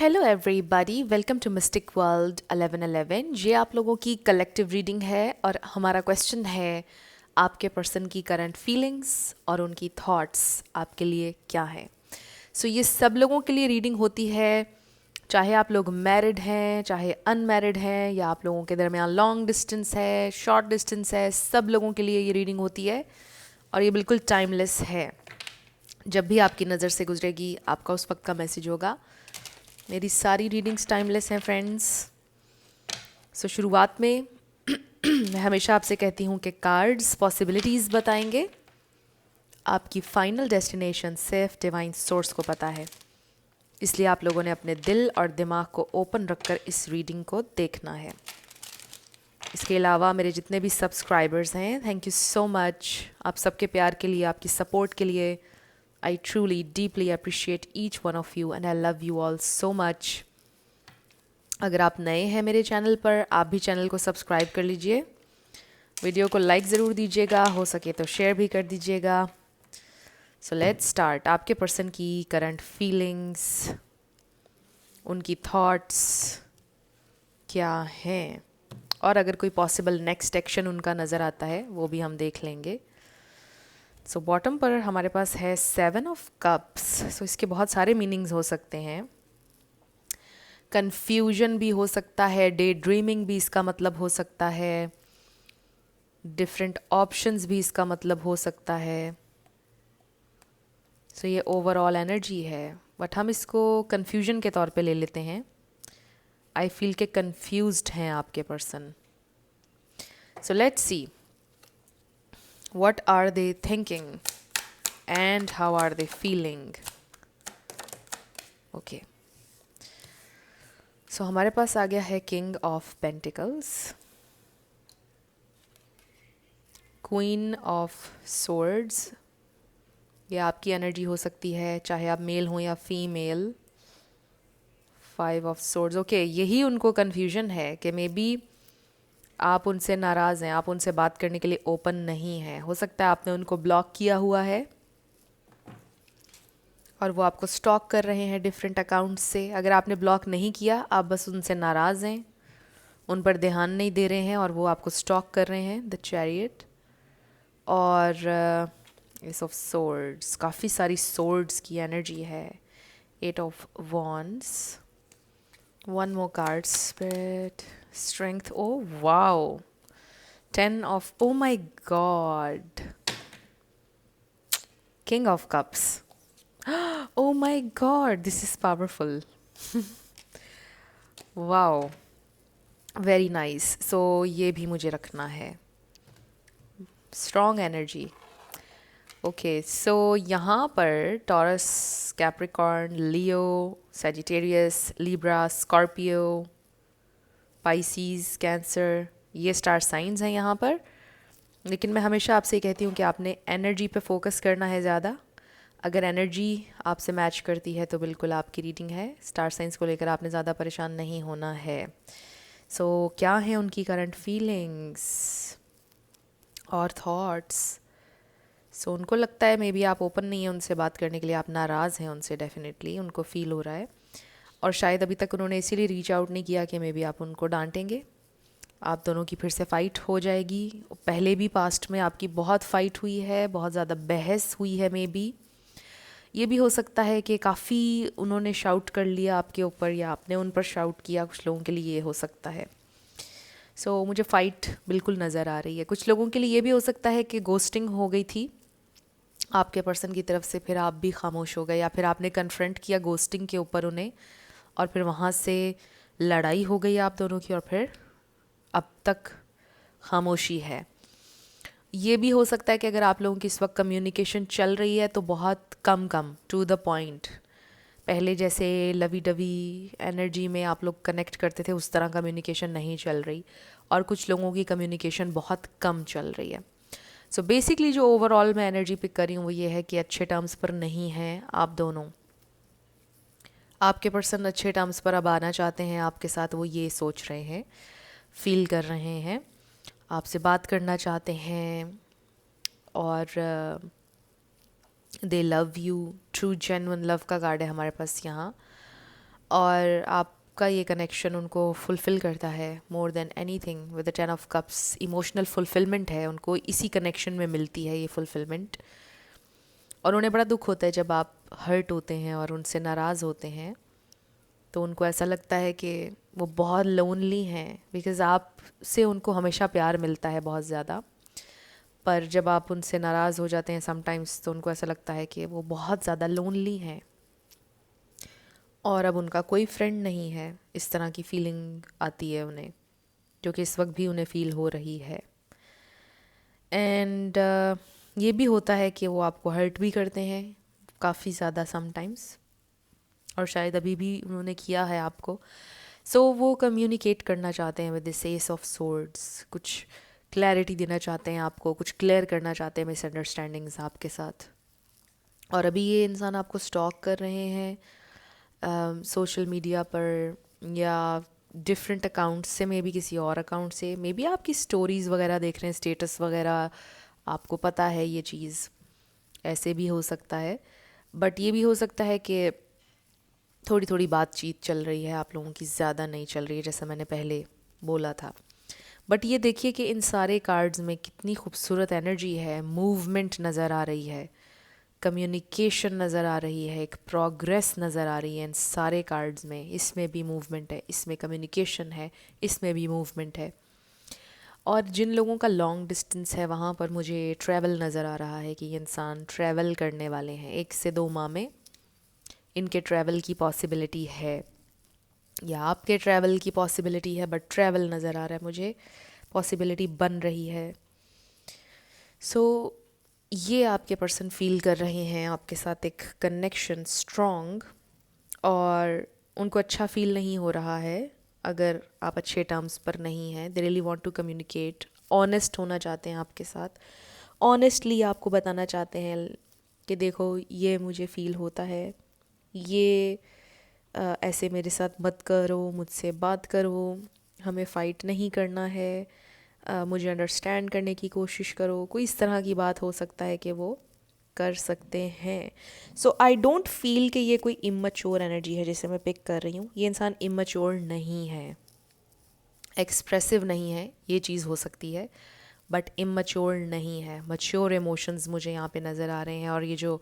Hello everybody, welcome to mystic world 1111। ये आप लोगों की कलेक्टिव रीडिंग है और हमारा क्वेश्चन है आपके पर्सन की करंट फीलिंग्स और उनकी थॉट्स आपके लिए क्या है। सो ये सब लोगों के लिए रीडिंग होती है, चाहे आप लोग मैरिड हैं चाहे अनमैरिड हैं, या आप लोगों के दरमियान लॉन्ग डिस्टेंस है शॉर्ट डिस्टेंस है, सब लोगों के लिए ये रीडिंग होती है और ये बिल्कुल टाइमलेस है। जब भी आपकी नज़र से गुजरेगी आपका उस वक्त का मैसेज होगा। मेरी सारी रीडिंग्स टाइमलेस हैं फ्रेंड्स। सो शुरुआत में मैं हमेशा आपसे कहती हूँ कि कार्ड्स पॉसिबिलिटीज़ बताएंगे, आपकी फाइनल डेस्टिनेशन सिर्फ डिवाइन सोर्स को पता है। इसलिए आप लोगों ने अपने दिल और दिमाग को ओपन रखकर इस रीडिंग को देखना है। इसके अलावा मेरे जितने भी सब्सक्राइबर्स हैं, थैंक यू सो मच आप सबके प्यार के लिए, आपकी सपोर्ट के लिए। I truly, deeply appreciate each one of you and I love you all so much. अगर आप नए हैं मेरे चैनल पर, आप भी चैनल को सब्सक्राइब कर लीजिए, वीडियो को लाइक ज़रूर दीजिएगा, हो सके तो शेयर भी कर दीजिएगा। So let's start. आपके पर्सन की करंट फीलिंग्स, उनकी थॉट्स क्या हैं, और अगर कोई पॉसिबल नेक्स्ट एक्शन उनका नज़र आता है वो भी हम देख लेंगे। सो बॉटम पर हमारे पास है 7 ऑफ कप्स। सो इसके बहुत सारे मीनिंग्स हो सकते हैं। कन्फ्यूजन भी हो सकता है, डे ड्रीमिंग भी इसका मतलब हो सकता है, डिफरेंट ऑप्शंस भी इसका मतलब हो सकता है। सो ये ओवरऑल एनर्जी है, बट हम इसको कन्फ्यूजन के तौर पे ले लेते हैं। आई फील के कन्फ्यूज्ड हैं आपके person. So let's see what are they thinking and how are they feeling. Okay, so हमारे पास आ गया है king of pentacles, queen of swords. ये आपकी एनर्जी हो सकती है, चाहे आप मेल हो या फीमेल। 5 of swords. ओके, यही उनको कन्फ्यूजन है कि मे बी आप उनसे नाराज़ हैं, आप उनसे बात करने के लिए ओपन नहीं हैं। हो सकता है आपने उनको ब्लॉक किया हुआ है और वो आपको स्टॉक कर रहे हैं डिफरेंट अकाउंट्स से। अगर आपने ब्लॉक नहीं किया, आप बस उनसे नाराज़ हैं, उन पर ध्यान नहीं दे रहे हैं और वो आपको स्टॉक कर रहे हैं। द चैरियट और एस ऑफ सोर्ड्स, काफ़ी सारी सोर्ड्स की एनर्जी है। 8 of wands, one more card, spirit, strength. Oh wow, 10 of, oh my God, king of cups. Oh my God, this is powerful. Wow, very nice. So ये भी मुझे रखना है, strong energy. Okay, so यहाँ पर Taurus, Capricorn, Leo, Sagittarius, Libra, Scorpio, Pisces, cancer, ये star science हैं यहाँ पर। लेकिन मैं हमेशा आपसे कहती हूँ कि आपने एनर्जी पे फोकस करना है ज़्यादा। अगर एनर्जी आपसे मैच करती है तो बिल्कुल आपकी रीडिंग है। स्टार साइंस को लेकर आपने ज़्यादा परेशान नहीं होना है। सो क्या है उनकी करंट फीलिंग्स और थॉट्स। सो उनको लगता है मे बी आप ओपन नहीं हैं उनसे बात करने के लिए, आप नाराज़ हैं उनसे, डेफिनेटली उनको फील हो रहा है। और शायद अभी तक उन्होंने इसीलिए रीच आउट नहीं किया कि मे बी आप उनको डांटेंगे। आप दोनों की फिर से फ़ाइट हो जाएगी। पहले भी पास्ट में आपकी बहुत फ़ाइट हुई है, बहुत ज़्यादा बहस हुई है। मे बी ये भी हो सकता है कि काफ़ी उन्होंने शाउट कर लिया आपके ऊपर या आपने उन पर शाउट किया, कुछ लोगों के लिए ये हो सकता है। सो मुझे फ़ाइट बिल्कुल नज़र आ रही है। कुछ लोगों के लिए ये भी हो सकता है कि गोस्टिंग हो गई थी आपके पर्सन की तरफ से, फिर आप भी खामोश हो गए, या फिर आपने कन्फ्रंट किया गोस्टिंग के ऊपर उन्हें और फिर वहाँ से लड़ाई हो गई आप दोनों की और फिर अब तक खामोशी है। ये भी हो सकता है कि अगर आप लोगों की इस वक्त कम्युनिकेशन चल रही है तो बहुत कम टू द पॉइंट, पहले जैसे लवी डवी एनर्जी में आप लोग कनेक्ट करते थे उस तरह कम्युनिकेशन नहीं चल रही, और कुछ लोगों की कम्युनिकेशन बहुत कम चल रही है। सो बेसिकली जो ओवरऑल मैं एनर्जी पिक कर रही हूँ वो ये है कि अच्छे टर्म्स पर नहीं हैं आप दोनों। आपके पर्सन अच्छे टर्म्स पर अब आना चाहते हैं आपके साथ, वो ये सोच रहे हैं, फील कर रहे हैं, आपसे बात करना चाहते हैं और दे love you. True genuine love का कार्ड है हमारे पास यहाँ। और आपका ये कनेक्शन उनको फुलफ़िल करता है more than anything. With the 10 of cups emotional fulfilment है, उनको इसी कनेक्शन में मिलती है ये फुलफ़िलमेंट। और उन्हें बड़ा दुख होता है जब आप हर्ट होते हैं और उनसे नाराज़ होते हैं, तो उनको ऐसा लगता है कि वो बहुत लोनली हैं, बिकॉज़ आपसे उनको हमेशा प्यार मिलता है बहुत ज़्यादा। पर जब आप उनसे नाराज़ हो जाते हैं समटाइम्स, तो उनको ऐसा लगता है कि वो बहुत ज़्यादा लोनली हैं और अब उनका कोई फ्रेंड नहीं है। इस तरह की फीलिंग आती है उन्हें, जो कि इस वक्त भी उन्हें फ़ील हो रही है। एंड ये भी होता है कि वो आपको हर्ट भी करते हैं काफ़ी ज़्यादा समटाइम्स, और शायद अभी भी उन्होंने किया है आपको। सो वो कम्युनिकेट करना चाहते हैं with this S of swords, कुछ क्लैरिटी देना चाहते हैं आपको, कुछ क्लियर करना चाहते हैं मिसअंडरस्टैंडिंग्स आपके साथ। और अभी ये इंसान आपको स्टॉक कर रहे हैं सोशल मीडिया पर या डिफरेंट अकाउंट से, मे बी किसी और अकाउंट से, मे बी आपकी स्टोरीज़ वगैरह देख रहे हैं, स्टेटस वगैरह। आपको पता है ये चीज़, ऐसे भी हो सकता है। बट ये भी हो सकता है कि थोड़ी थोड़ी बातचीत चल रही है आप लोगों की, ज़्यादा नहीं चल रही है, जैसा मैंने पहले बोला था। बट ये देखिए कि इन सारे कार्ड्स में कितनी खूबसूरत एनर्जी है, मूवमेंट नज़र आ रही है, कम्युनिकेशन नज़र आ रही है, एक प्रोग्रेस नज़र आ रही है इन सारे कार्ड्स में। इसमें भी मूवमेंट है, इसमें कम्युनिकेशन है, इसमें भी मूवमेंट है। और जिन लोगों का लॉन्ग डिस्टेंस है, वहाँ पर मुझे ट्रैवल नज़र आ रहा है कि ये इंसान ट्रैवल करने वाले हैं 1 से 2 माह में। इनके ट्रैवल की पॉसिबिलिटी है, या आपके ट्रैवल की पॉसिबिलिटी है, बट ट्रैवल नज़र आ रहा है मुझे, पॉसिबिलिटी बन रही है। सो ये आपके पर्सन फील कर रहे हैं आपके साथ एक कनेक्शन स्ट्रॉन्ग, और उनको अच्छा फील नहीं हो रहा है अगर आप अच्छे टर्म्स पर नहीं हैं। They really want to communicate, honest होना चाहते हैं आपके साथ, ऑनेस्टली आपको बताना चाहते हैं कि देखो ये मुझे फ़ील होता है, ये ऐसे मेरे साथ मत करो, मुझसे बात करो, हमें फ़ाइट नहीं करना है, मुझे अंडरस्टैंड करने की कोशिश करो। कोई इस तरह की बात हो सकता है कि वो कर सकते हैं। सो आई डोंट फील कि ये कोई इमैच्योर एनर्जी है जिसे मैं पिक कर रही हूँ। ये इंसान इमैच्योर नहीं है, एक्सप्रेसिव नहीं है, ये चीज़ हो सकती है, बट इमैच्योर नहीं है। मैच्योर इमोशंस मुझे यहाँ पे नज़र आ रहे हैं। और ये जो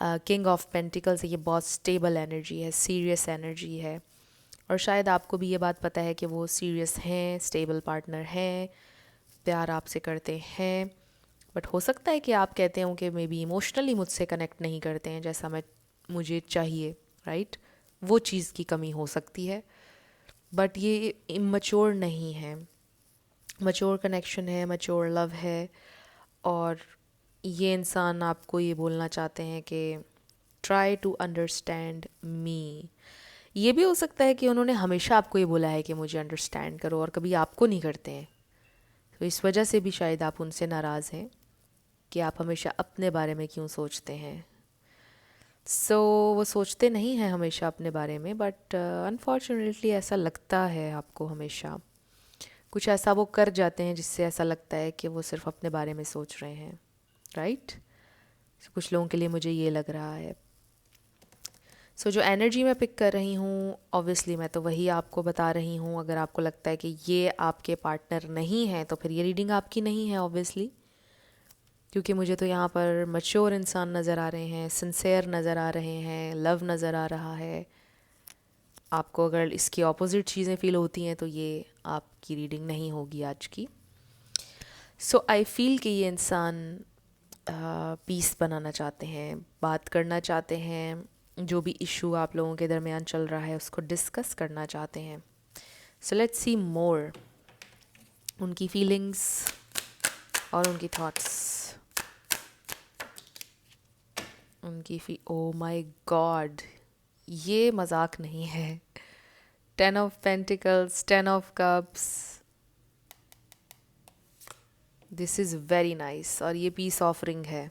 किंग ऑफ पेंटिकल्स है, ये बहुत स्टेबल एनर्जी है, सीरियस एनर्जी है। और शायद आपको भी ये बात पता है कि वो सीरियस हैं, स्टेबल पार्टनर हैं, प्यार आपसे करते हैं। बट हो सकता है कि आप कहते हो कि मे बी इमोशनली मुझसे कनेक्ट नहीं करते हैं जैसा मुझे चाहिए, राइट? वो चीज़ की कमी हो सकती है, बट ये इमैच्योर नहीं है। मैच्योर कनेक्शन है, मैच्योर लव है। और ये इंसान आपको ये बोलना चाहते हैं कि ट्राई टू अंडरस्टैंड मी। ये भी हो सकता है कि उन्होंने हमेशा आपको ये बोला है कि मुझे अंडरस्टैंड करो, और कभी आपको नहीं करते हैं। तो इस वजह से भी शायद आप उनसे नाराज़ हैं कि आप हमेशा अपने बारे में क्यों सोचते हैं। वो सोचते नहीं हैं हमेशा अपने बारे में, बट अनफॉर्चुनेटली ऐसा लगता है आपको हमेशा। कुछ ऐसा वो कर जाते हैं जिससे ऐसा लगता है कि वो सिर्फ अपने बारे में सोच रहे हैं, राइट? कुछ लोगों के लिए मुझे ये लग रहा है। जो एनर्जी मैं पिक कर रही हूँ, ऑब्वियसली मैं तो वही आपको बता रही हूँ। अगर आपको लगता है कि ये आपके पार्टनर नहीं है, तो फिर ये रीडिंग आपकी नहीं है ऑब्वियसली, क्योंकि मुझे तो यहाँ पर मैच्योर इंसान नज़र आ रहे हैं, सिंसेयर नज़र आ रहे हैं, लव नज़र आ रहा है। आपको अगर इसकी ऑपोजिट चीज़ें फ़ील होती हैं, तो ये आपकी रीडिंग नहीं होगी आज की। आई फील कि ये इंसान पीस बनाना चाहते हैं, बात करना चाहते हैं, जो भी इशू आप लोगों के दरमियान चल रहा है उसको डिस्कस करना चाहते हैं। लेट्स सी मोर उनकी फीलिंग्स और उनकी थॉट्स। ओ माय गॉड, ये मजाक नहीं है। 10 of pentacles, 10 of cups, this is very nice. और ये पीस ऑफरिंग है,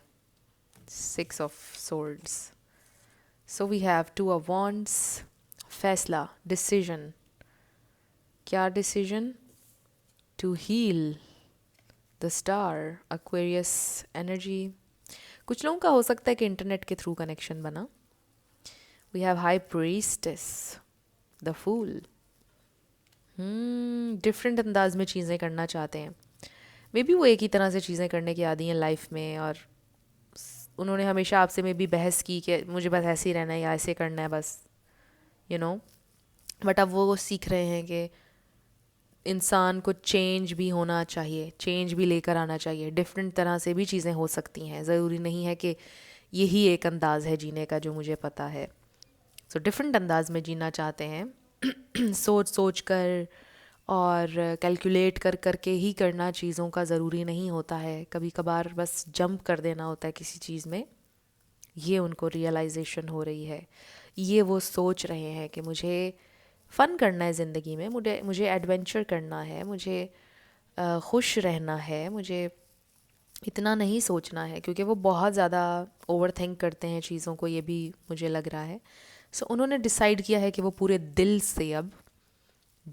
6 of swords. We have 2 of wands, फैसला, डिसीजन। क्या decision? To heal, the star, Aquarius energy. कुछ लोगों का हो सकता है कि इंटरनेट के थ्रू कनेक्शन बना। We have high priestess, the fool. Different अंदाज में चीज़ें करना चाहते हैं। मे बी वो एक ही तरह से चीज़ें करने की आदी हैं लाइफ में, और उन्होंने हमेशा आपसे मे बी बहस की कि मुझे बस ऐसे ही रहना है या ऐसे करना है बस, यू नो। बट अब वो सीख रहे हैं कि इंसान को चेंज भी होना चाहिए, चेंज भी लेकर आना चाहिए। डिफरेंट तरह से भी चीज़ें हो सकती हैं, ज़रूरी नहीं है कि यही एक अंदाज़ है जीने का जो मुझे पता है। सो डिफरेंट अंदाज में जीना चाहते हैं। सोच सोच कर और कैलकुलेट कर करके ही करना चीज़ों का ज़रूरी नहीं होता है। कभी कभार बस जंप कर देना होता है किसी चीज़ में। ये उनको रियलाइजेशन हो रही है। ये वो सोच रहे हैं कि मुझे फ़न करना है ज़िंदगी में, मुझे एडवेंचर करना है, मुझे खुश रहना है, मुझे इतना नहीं सोचना है, क्योंकि वो बहुत ज़्यादा ओवर थिंक करते हैं चीज़ों को, ये भी मुझे लग रहा है। सो उन्होंने डिसाइड किया है कि वो पूरे दिल से अब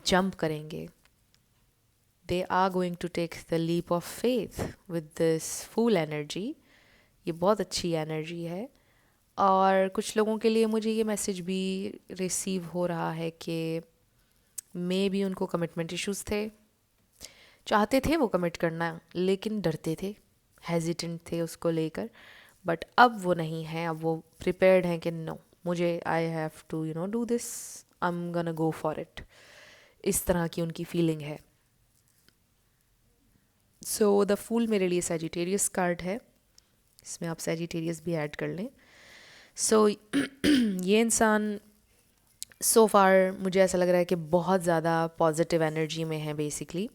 जंप करेंगे। They are going to take the leap of faith with this full energy. ये बहुत अच्छी एनर्जी है। और कुछ लोगों के लिए मुझे ये मैसेज भी रिसीव हो रहा है कि मे भी उनको कमिटमेंट इश्यूज थे, चाहते थे वो कमिट करना लेकिन डरते थे, हेजिटेंट थे उसको लेकर। बट अब वो नहीं है, अब वो प्रिपेयर्ड हैं कि नो, मुझे I have to do this, I am gonna go for it. इस तरह की उनकी फीलिंग है। सो द फूल मेरे लिए सैजिटेरियस कार्ड है, इसमें आप सैजिटेरियस भी ऐड कर लें। सो ये इंसान सो फार मुझे ऐसा लग रहा है कि बहुत ज़्यादा पॉजिटिव एनर्जी में है। बेसिकली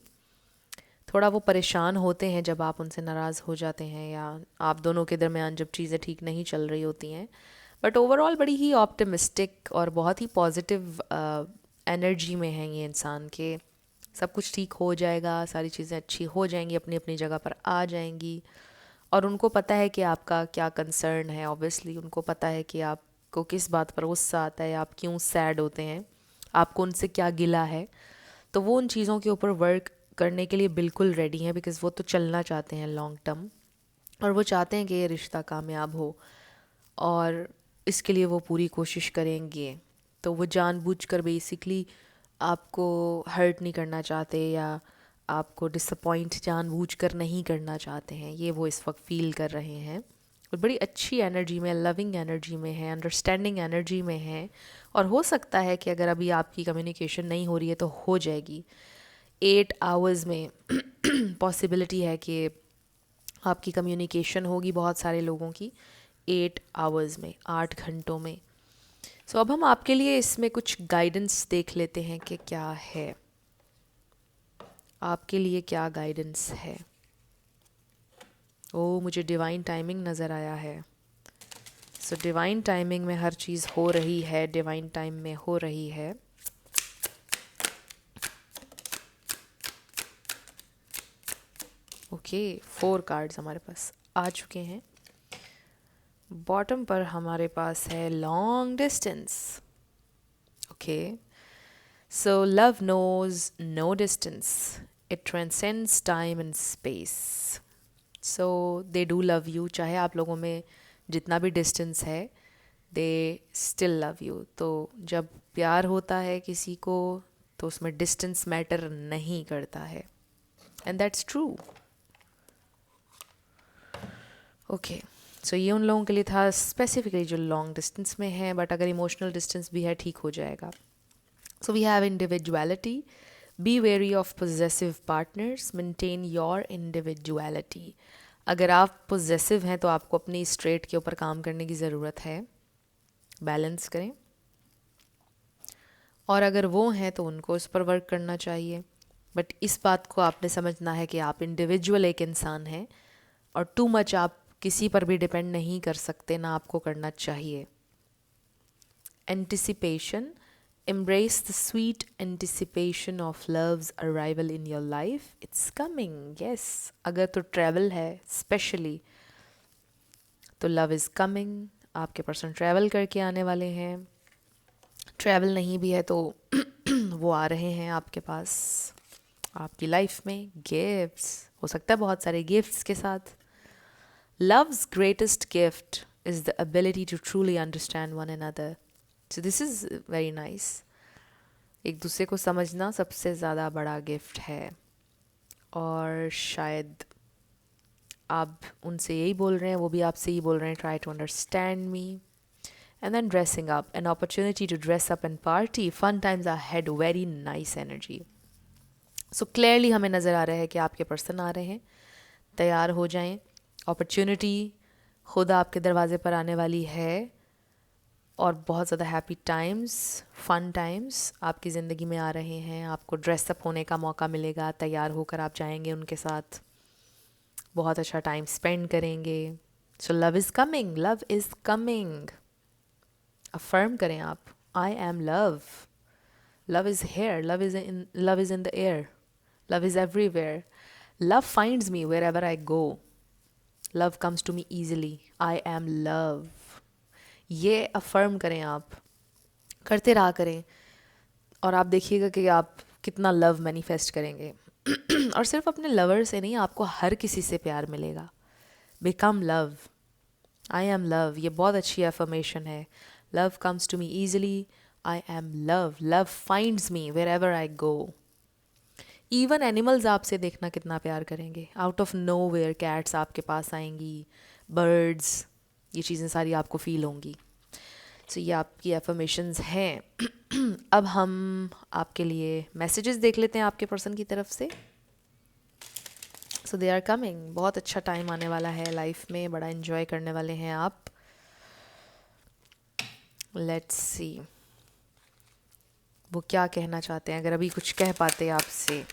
थोड़ा वो परेशान होते हैं जब आप उनसे नाराज़ हो जाते हैं या आप दोनों के दरमियान जब चीज़ें ठीक नहीं चल रही होती हैं। बट ओवरऑल बड़ी ही ऑप्टिमिस्टिक और बहुत ही पॉजिटिव एनर्जी में है ये इंसान के सब कुछ ठीक हो जाएगा, सारी चीज़ें अच्छी हो जाएंगी, अपनी अपनी जगह पर आ जाएंगी। और उनको पता है कि आपका क्या कंसर्न है। ऑब्वियसली उनको पता है कि आपको किस बात पर गुस्सा आता है, आप क्यों सैड होते हैं, आपको उनसे क्या गिला है। तो वो उन चीज़ों के ऊपर वर्क करने के लिए बिल्कुल रेडी हैं, बिकॉज़ वो तो चलना चाहते हैं लॉन्ग टर्म, और वो चाहते हैं कि ये रिश्ता कामयाब हो, और इसके लिए वो पूरी कोशिश करेंगे। तो वो जानबूझकर बेसिकली आपको हर्ट नहीं करना चाहते या आपको डिसअपॉइंट जानबूझकर नहीं करना चाहते हैं। ये वो इस वक्त फील कर रहे हैं और बड़ी अच्छी एनर्जी में, लविंग एनर्जी में है, अंडरस्टैंडिंग एनर्जी में है। और हो सकता है कि अगर अभी आपकी कम्युनिकेशन नहीं हो रही है तो हो जाएगी 8 आवर्स में। पॉसिबिलिटी है कि आपकी कम्युनिकेशन होगी बहुत सारे लोगों की 8 आवर्स में, 8 घंटों में। सो अब हम आपके लिए इसमें कुछ गाइडेंस देख लेते हैं कि क्या है, आपके लिए क्या गाइडेंस है। ओ, मुझे डिवाइन टाइमिंग नज़र आया है। सो डिवाइन टाइमिंग में हर चीज़ हो रही है, डिवाइन टाइम में हो रही है। ओके, 4 कार्ड्स हमारे पास आ चुके हैं। बॉटम पर हमारे पास है long distance. Okay, so love knows no distance, it transcends time and space. So they do love you, चाहे आप लोगों में जितना भी डिस्टेंस है, दे स्टिल लव यू। तो जब प्यार होता है किसी को तो उसमें डिस्टेंस मैटर नहीं करता है, एंड दैट्स ट्रू। ओके, सो ये उन लोगों के लिए था स्पेसिफिकली जो लॉन्ग डिस्टेंस में है, बट अगर इमोशनल डिस्टेंस भी है ठीक हो जाएगा। So we have individuality, be very of possessive partners, maintain your individuality. अगर आप पोजेसिव हैं तो आपको अपनी स्ट्रेट के ऊपर काम करने की ज़रूरत है, बैलेंस करें। और अगर वो हैं तो उनको इस पर वर्क करना चाहिए। बट इस बात को आपने समझना है कि आप इंडिविजुअल एक इंसान हैं और टू मच आप किसी पर भी डिपेंड नहीं कर सकते, ना आपको करना चाहिए। Anticipation, embrace the sweet anticipation of love's arrival in your life. It's coming, yes. अगर तो ट्रैवल है स्पेशली तो लव इज़ कमिंग, आपके पर्सन ट्रैवल करके आने वाले हैं। ट्रैवल नहीं भी है तो वो आ रहे हैं आपके पास, आपकी लाइफ में। गिफ्ट्स हो सकता है, बहुत सारे गिफ्ट्स के साथ। Love's greatest gift is the ability to truly understand one another. So this is very nice. एक दूसरे को समझना सबसे ज़्यादा बड़ा गिफ्ट है। और शायद आप उनसे यही बोल रहे हैं, वो भी आपसे यही बोल रहे हैं, try to understand me. And then dressing up, an opportunity to dress up and party, fun times are had, very nice energy. So clearly हमें नज़र आ रहा है कि आपके पर्सन आ रहे हैं, तैयार हो जाएं। अपॉर्चुनिटी खुद आपके दरवाजे पर आने वाली है, और बहुत ज़्यादा हैप्पी टाइम्स, फन टाइम्स आपकी ज़िंदगी में आ रहे हैं। आपको ड्रेसअप होने का मौका मिलेगा, तैयार होकर आप जाएंगे उनके साथ, बहुत अच्छा टाइम स्पेंड करेंगे। So love is coming, love is coming. Affirm करें आप, I am love, love is here, love is in the air, love is everywhere, love finds me wherever I go, love comes to me easily, I am love. ये affirm करें आप, करते रहा करें, और आप देखिएगा कि आप कितना लव मैनिफेस्ट करेंगे। और सिर्फ अपने लवर से नहीं, आपको हर किसी से प्यार मिलेगा। Become love, I am love, ये बहुत अच्छी अफर्मेशन है। Love comes to me easily, I am love, love finds me wherever I go. Even animals आपसे देखना कितना प्यार करेंगे, out of nowhere cats आपके पास आएंगी, बर्ड्स, ये चीज़ें सारी आपको फील होंगी। सो ये आपकी एफर्मेशंस हैं। अब हम आपके लिए मैसेजेस देख लेते हैं आपके पर्सन की तरफ से। सो दे आर कमिंग, बहुत अच्छा टाइम आने वाला है लाइफ में, बड़ा इन्जॉय करने वाले हैं आप। लेट्स सी वो क्या कहना चाहते हैं, अगर अभी कुछ कह पाते आपसे,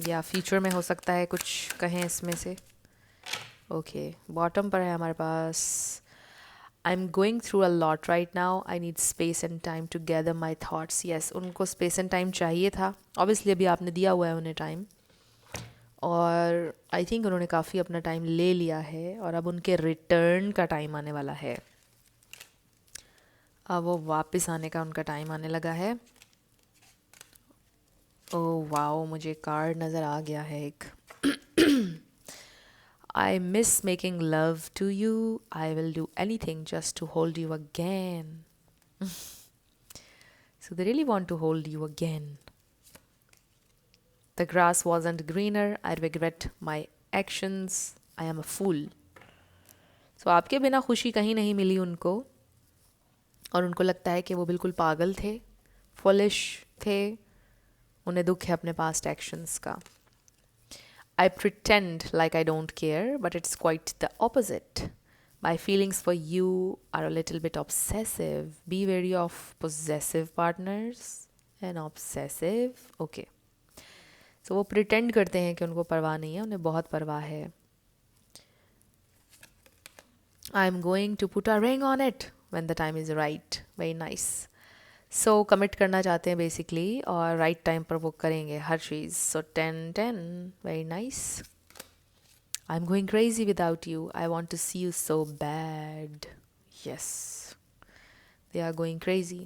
या फ्यूचर में हो सकता है कुछ कहें इसमें से। ओके, बॉटम पर है हमारे पास, I'm going through a lot right now. I need space and time to gather my thoughts. Yes, उनको space and time चाहिए था. Obviously अभी आपने दिया हुआ है उन्हें time. और I think उन्होंने काफ़ी अपना time ले लिया है, और अब उनके return का time आने वाला है. अब वो वापस आने का उनका time आने लगा है. ओह वाओ, मुझे कार्ड नज़र आ गया है एक. I miss making love to you. I will do anything just to hold you again. So they really want to hold you again. The grass wasn't greener. I regret my actions. I am a fool. So आपके बिना खुशी कहीं नहीं मिली उनको, और उनको लगता है कि वो बिल्कुल पागल थे, फुलिश थे, उन्हें दुख है अपने पास्ट एक्शंस का. I pretend like I don't care, but it's quite the opposite. My feelings for you are a little bit obsessive. Be wary of possessive partners and obsessive. Okay. So वो pretend करते हैं कि उनको परवाह नहीं है, उन्हें बहुत परवाह है. I'm going to put a ring on it when the time is right. Very nice. So commit करना चाहते हैं basically, और right time पर वो करेंगे हर चीज़. So 10-10. Very nice. I'm going crazy without you. I want to see you so bad. Yes. They are going crazy.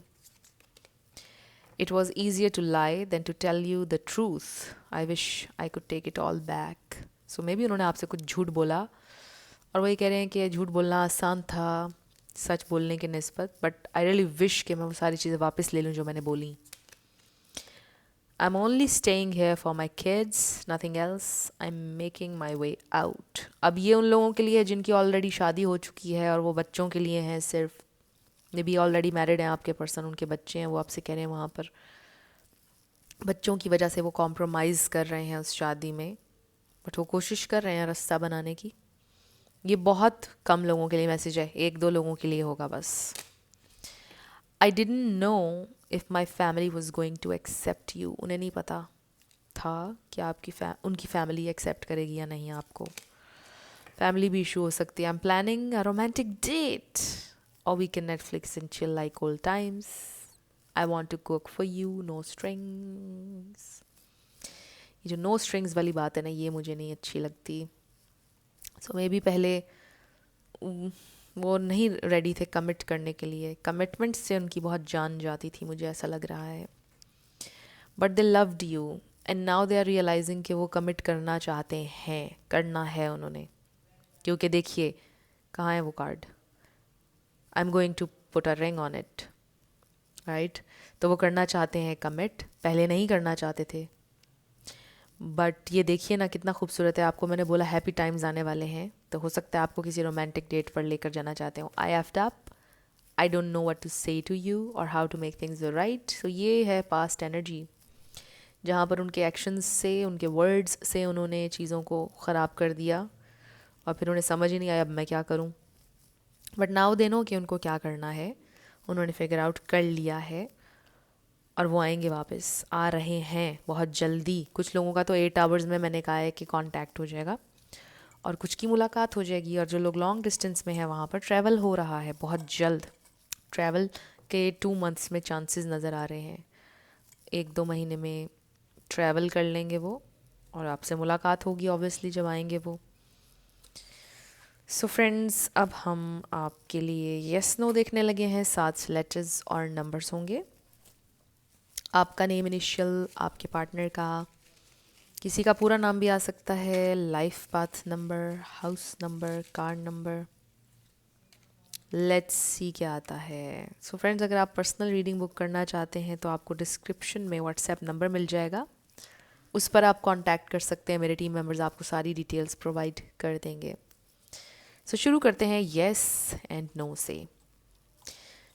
It was easier to lie than to tell you the truth. I wish I could take it all back. So maybe उन्होंने आपसे कुछ झूठ बोला, और वही कह रहे हैं कि झूठ बोलना आसान था सच बोलने के निस्बत, बट आई रियली विश कि मैं वो सारी चीज़ें वापस ले लूँ जो मैंने बोली. I'm only staying here for my kids, nothing else. I'm making my way out. अब ये उन लोगों के लिए है जिनकी ऑलरेडी शादी हो चुकी है, और वो बच्चों के लिए हैं सिर्फ. मे बी ऑलरेडी मैरिड हैं आपके पर्सन, उनके बच्चे हैं, वो आपसे कह रहे हैं वहाँ पर बच्चों की वजह से वो कॉम्प्रोमाइज़ कर रहे हैं उस शादी में, बट वो कोशिश कर रहे हैं रास्ता बनाने की. ये बहुत कम लोगों के लिए मैसेज है, 1-2 लोगों के लिए होगा बस. I didn't know if my family was going to accept you. उन्हें नहीं पता था कि आपकी उनकी फैमिली एक्सेप्ट करेगी या नहीं आपको. फैमिली भी इशू हो सकती है. I'm planning a romantic date, or we can Netflix and chill like old times. I want to cook for you, no strings. ये जो no strings वाली बात है ना, ये मुझे नहीं अच्छी लगती. So maybe पहले वो नहीं रेडी थे कमिट करने के लिए. कमिटमेंट से उनकी बहुत जान जाती थी, मुझे ऐसा लग रहा है. But they loved you, and now they are realizing कि वो कमिट करना चाहते हैं, करना है उन्होंने. क्योंकि देखिए कहाँ है वो card. I am going to put a ring on it. Right. तो वो करना चाहते हैं कमिट, पहले नहीं करना चाहते थे, बट ये देखिए ना कितना खूबसूरत है। आपको मैंने बोला हैप्पी टाइम्स आने वाले हैं, तो हो सकता है आपको किसी रोमांटिक डेट पर लेकर जाना चाहते हो। I effed up, I don't know what to say to you और how to make things right. So ये है पास्ट एनर्जी, जहाँ पर उनके एक्शंस से, उनके वर्ड्स से उन्होंने चीज़ों को ख़राब कर दिया और फिर उन्हें समझ ही नहीं आया अब मैं क्या करूँ। बट नाउ दे नो कि उनको क्या करना है, उन्होंने फिगर आउट कर लिया है और वो आएंगे वापस, आ रहे हैं बहुत जल्दी। कुछ लोगों का तो 8 आवर्स में मैंने कहा है कि कांटेक्ट हो जाएगा और कुछ की मुलाकात हो जाएगी। और जो लोग लॉन्ग डिस्टेंस में हैं वहाँ पर ट्रैवल हो रहा है बहुत जल्द। ट्रैवल के 2 मंथ्स में चांसेस नज़र आ रहे हैं, 1-2 महीने में ट्रैवल कर लेंगे वो और आपसे मुलाकात होगी ऑब्वियसली जब आएंगे वो। सो फ्रेंड्स, अब हम आपके लिए येस नो देखने लगे हैं। 7 लेटर्स और नंबर्स होंगे। आपका नेम इनिशियल, आपके पार्टनर का, किसी का पूरा नाम भी आ सकता है, life path number, house number, car number. Let's see क्या आता है। सो फ्रेंड्स, अगर आप पर्सनल रीडिंग बुक करना चाहते हैं तो आपको डिस्क्रिप्शन में व्हाट्सएप नंबर मिल जाएगा, उस पर आप कांटेक्ट कर सकते हैं। मेरे टीम मेंबर्स आपको सारी डिटेल्स प्रोवाइड कर देंगे। सो शुरू करते हैं येस एंड नो से।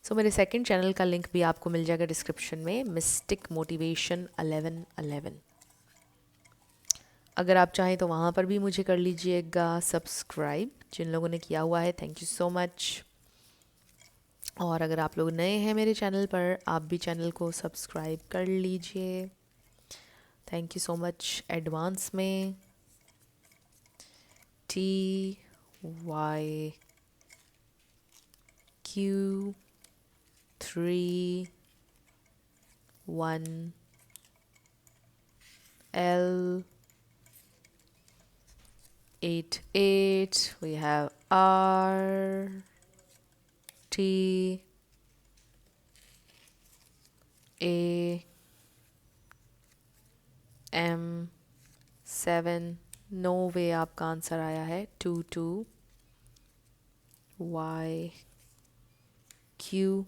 सो मेरे सेकंड चैनल का लिंक भी आपको मिल जाएगा डिस्क्रिप्शन में, मिस्टिक मोटिवेशन 1111। अगर आप चाहें तो वहाँ पर भी मुझे कर लीजिएगा सब्सक्राइब। जिन लोगों ने किया हुआ है थैंक यू सो मच। और अगर आप लोग नए हैं मेरे चैनल पर, आप भी चैनल को सब्सक्राइब कर लीजिए। Thank you so much advance में। TYQ31L88, we have RTAM7। No वे आपका आंसर आया है। 222AESTMEW।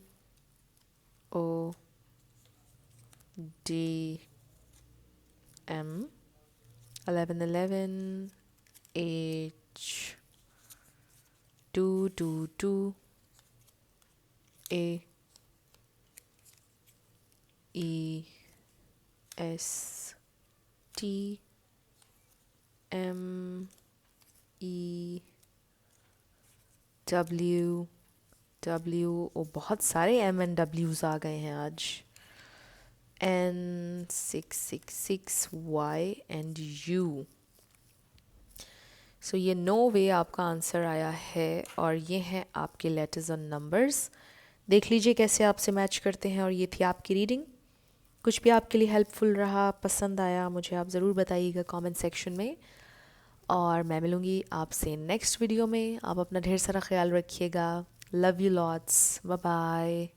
ओ बहुत सारे एम एंड डब्ल्यूज आ गए हैं आज। N666Y and U। सो ये नो वे आपका आंसर आया है और ये हैं आपके लेटर्स और नंबर्स। देख लीजिए कैसे आपसे मैच करते हैं। और ये थी आपकी रीडिंग। कुछ भी आपके लिए हेल्पफुल रहा, पसंद आया, मुझे आप ज़रूर बताइएगा कमेंट सेक्शन में। और मैं मिलूँगी आपसे नेक्स्ट वीडियो में। आप अपना ढेर सारा ख्याल रखिएगा। Love you lots, bye bye.